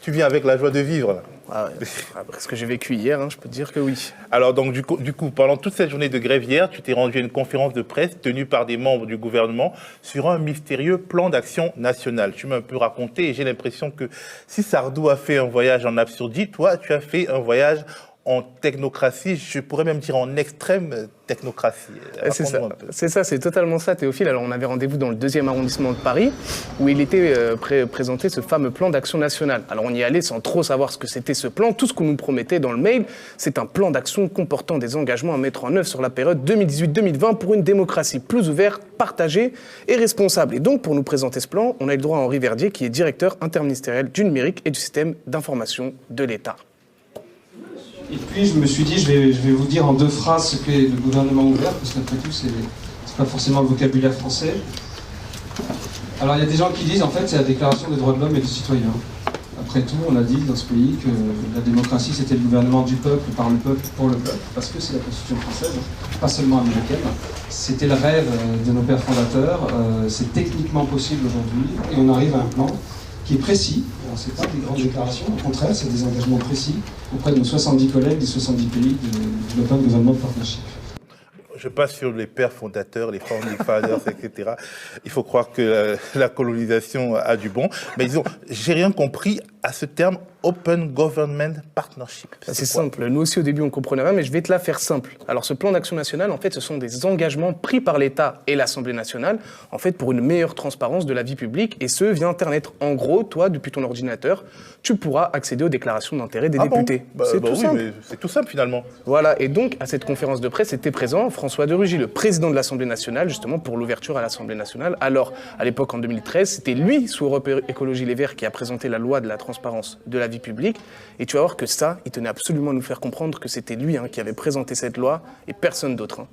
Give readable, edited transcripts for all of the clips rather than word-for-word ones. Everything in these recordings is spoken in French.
Tu viens avec la joie de vivre, là. Ah ouais. Après ce que j'ai vécu hier, je peux te dire que oui. Alors, donc, du coup, pendant toute cette journée de grève hier, tu t'es rendu à une conférence de presse tenue par des membres du gouvernement sur un mystérieux plan d'action national. Tu m'as un peu raconté et j'ai l'impression que si Sardou a fait un voyage en absurdie, toi, tu as fait un voyage en technocratie, je pourrais même dire en extrême technocratie. C'est ça, c'est totalement ça, Théophile. Alors, on avait rendez-vous dans le 2e arrondissement de Paris, où il était présenté ce fameux plan d'action national. Alors, on y allait sans trop savoir ce que c'était ce plan. Tout ce qu'on nous promettait dans le mail, c'est un plan d'action comportant des engagements à mettre en œuvre sur la période 2018-2020 pour une démocratie plus ouverte, partagée et responsable. Et donc, pour nous présenter ce plan, on a eu le droit à Henri Verdier, qui est directeur interministériel du numérique et du système d'information de l'État. Et puis je me suis dit, je vais vous dire en 2 phrases ce qu'est le gouvernement ouvert, parce qu'après tout, c'est pas forcément le vocabulaire français. Alors il y a des gens qui disent, en fait, c'est la déclaration des droits de l'homme et du citoyen. Après tout, on a dit dans ce pays que la démocratie, c'était le gouvernement du peuple, par le peuple, pour le peuple, parce que c'est la Constitution française, pas seulement américaine. C'était le rêve de nos pères fondateurs, c'est techniquement possible aujourd'hui, et on arrive à un plan qui est précis. Alors, c'est pas des grandes déclarations, au contraire, c'est des engagements précis auprès de nos 70 collègues des 70 pays de l'Open Government Partnership. Je passe sur les pères fondateurs, les founding fathers, etc. Il faut croire que la colonisation a du bon. Mais disons, j'ai rien compris à ce terme Open Government Partnership. C'est simple. Nous aussi, au début, on comprenait rien, mais je vais te la faire simple. Alors, ce plan d'action national, en fait, ce sont des engagements pris par l'État et l'Assemblée nationale, en fait, pour une meilleure transparence de la vie publique, et ce, via Internet. En gros, toi, depuis ton ordinateur, tu pourras accéder aux déclarations d'intérêt des députés. Bon c'est tout simple. Mais c'est tout simple, finalement. Voilà. Et donc, à cette conférence de presse, était présent François de Rugy, le président de l'Assemblée nationale, justement, pour l'ouverture à l'Assemblée nationale. Alors, à l'époque, en 2013, c'était lui, sous Europe Écologie Les Verts, qui a présenté la loi de la transparence de la vie publique. Et tu vas voir que ça, il tenait absolument à nous faire comprendre que c'était lui qui avait présenté cette loi et personne d'autre.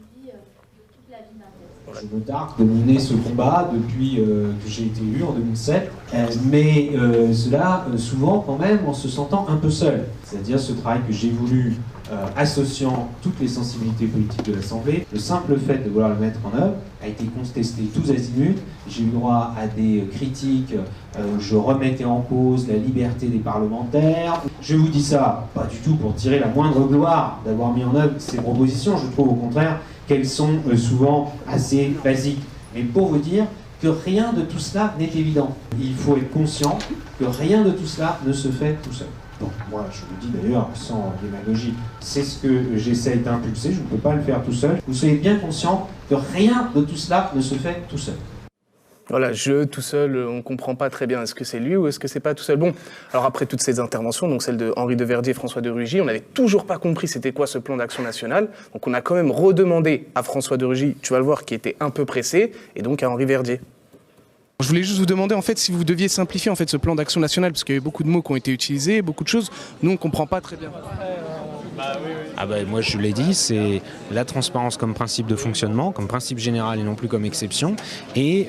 Je me targue de mener ce combat depuis que j'ai été élu en 2007, mais cela souvent quand même en se sentant un peu seul. C'est-à-dire ce travail que j'ai voulu associant toutes les sensibilités politiques de l'Assemblée, le simple fait de vouloir le mettre en œuvre a été contesté tous azimuts. J'ai eu droit à des critiques où je remettais en cause la liberté des parlementaires. Je vous dis ça, pas du tout pour tirer la moindre gloire d'avoir mis en œuvre ces propositions, je trouve au contraire qu'elles sont souvent assez basiques. Mais pour vous dire que rien de tout cela n'est évident. Il faut être conscient que rien de tout cela ne se fait tout seul. Donc moi, je vous dis d'ailleurs, sans démagogie, c'est ce que j'essaye d'impulser, je ne peux pas le faire tout seul. Vous soyez bien conscient que rien de tout cela ne se fait tout seul. Voilà, tout seul, on ne comprend pas très bien, est-ce que c'est lui ou est-ce que c'est pas tout seul? Bon, alors après toutes ces interventions, donc celle de Henri de Verdier et François de Rugy, on n'avait toujours pas compris c'était quoi ce plan d'action national, donc on a quand même redemandé à François de Rugy, tu vas le voir, qui était un peu pressé, et donc à Henri Verdier. Je voulais juste vous demander en fait si vous deviez simplifier en fait ce plan d'action national, parce qu'il y a eu beaucoup de mots qui ont été utilisés, beaucoup de choses, nous on ne comprend pas très bien. Ah bah, moi je l'ai dit, c'est la transparence comme principe de fonctionnement, comme principe général et non plus comme exception, et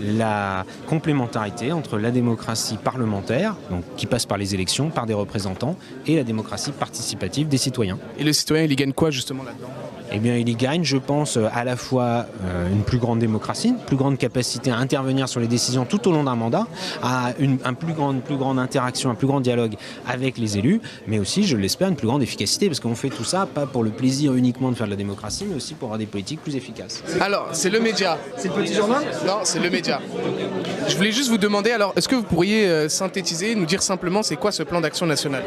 la complémentarité entre la démocratie parlementaire, donc, qui passe par les élections, par des représentants, et la démocratie participative des citoyens. Et le citoyen, il y gagne quoi justement là-dedans ? Eh bien, il y gagne, je pense, à la fois une plus grande démocratie, une plus grande capacité à intervenir sur les décisions tout au long d'un mandat, à une plus grande interaction, un plus grand dialogue avec les élus, mais aussi, je l'espère, une plus grande efficacité, parce qu'on fait tout ça, pas pour le plaisir uniquement de faire de la démocratie, mais aussi pour avoir des politiques plus efficaces. Alors, c'est le média. C'est le petit journal ? Non, c'est le média. Je voulais juste vous demander, alors, est-ce que vous pourriez synthétiser, nous dire simplement c'est quoi ce plan d'action national ?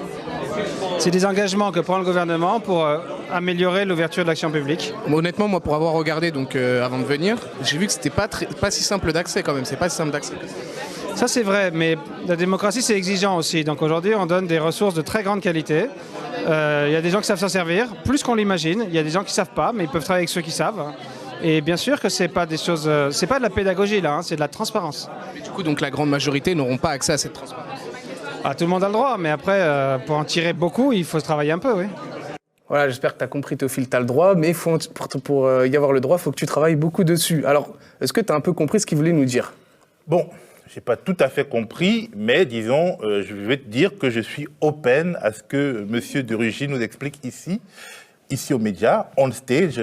C'est des engagements que prend le gouvernement pour améliorer l'ouverture de l'action publique. Honnêtement, moi, pour avoir regardé donc avant de venir, j'ai vu que c'était pas si simple d'accès quand même. C'est pas si simple d'accès. Ça, c'est vrai, mais la démocratie, c'est exigeant aussi. Donc aujourd'hui, on donne des ressources de très grande qualité. Il y a des gens qui savent s'en servir, plus qu'on l'imagine. Il y a des gens qui savent pas, mais ils peuvent travailler avec ceux qui savent. Et bien sûr que c'est pas des choses, c'est pas de la pédagogie là, c'est de la transparence. Mais du coup, donc la grande majorité n'auront pas accès à cette transparence. Ah, tout le monde a le droit, mais après, pour en tirer beaucoup, il faut se travailler un peu, oui. Voilà, j'espère que tu as compris, Théophile, tu as le droit, mais pour y avoir le droit, il faut que tu travailles beaucoup dessus. Alors, est-ce que tu as un peu compris ce qu'il voulait nous dire ? Bon, je n'ai pas tout à fait compris, mais disons, je vais te dire que je suis open à ce que M. de Rugy nous explique ici. ici aux médias, on stage,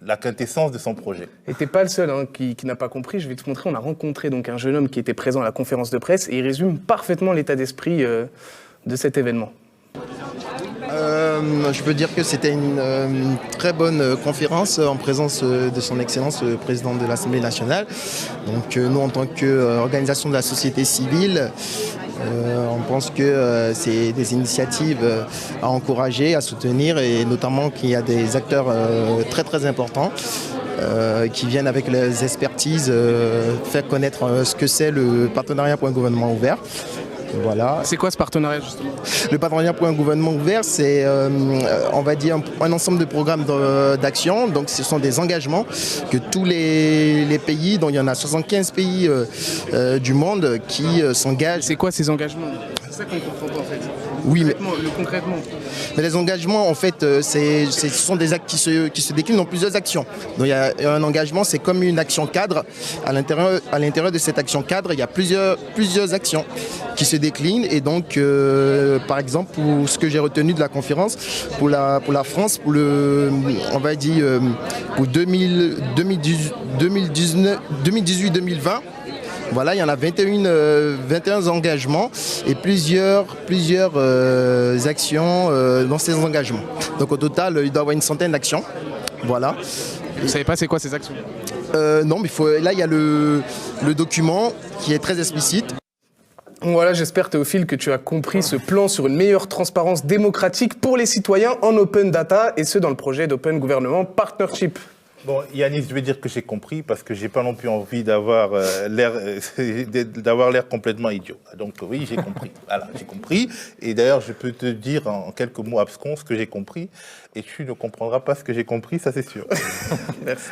la quintessence de son projet. Et t'es pas le seul qui n'a pas compris. Je vais te montrer. On a rencontré donc un jeune homme qui était présent à la conférence de presse et il résume parfaitement l'état d'esprit de cet événement. Je peux dire que c'était une très bonne conférence en présence de son Excellence, le président de l'Assemblée nationale. Donc nous, en tant qu'organisation de la société civile, on pense que c'est des initiatives à encourager, à soutenir, et notamment qu'il y a des acteurs très très importants qui viennent avec les expertises faire connaître ce que c'est le partenariat pour un gouvernement ouvert. Voilà. C'est quoi ce partenariat justement ? Le partenariat pour un gouvernement ouvert, c'est, on va dire, un ensemble de programmes d'action. Donc, ce sont des engagements que tous les pays, dont il y en a 75 pays du monde, qui s'engagent. C'est quoi ces engagements ? C'est ça qu'on comprend pas en fait. Oui, mais concrètement. Mais les engagements, en fait, ce sont des actes qui se déclinent dans plusieurs actions. Donc, il y a un engagement, c'est comme une action cadre. À l'intérieur de cette action cadre, il y a plusieurs actions qui se déclinent. Et donc, par exemple, pour ce que j'ai retenu de la conférence, pour la France, pour on va dire, pour 2018-2020, voilà, il y en a 21 engagements et plusieurs actions dans ces engagements. Donc au total, il doit y avoir une centaine d'actions. Voilà. Vous ne savez pas c'est quoi ces actions ? Non, mais là, il y a le document qui est très explicite. Voilà, j'espère Théophile que tu as compris ce plan sur une meilleure transparence démocratique pour les citoyens en open data et ce dans le projet d'Open Government Partnership. Bon, Yanis, je vais dire que j'ai compris parce que j'ai pas non plus envie d'avoir l'air complètement idiot. Donc oui, j'ai compris. Voilà, j'ai compris. Et d'ailleurs, je peux te dire en quelques mots abscons ce que j'ai compris. Et tu ne comprendras pas ce que j'ai compris, ça c'est sûr. Merci.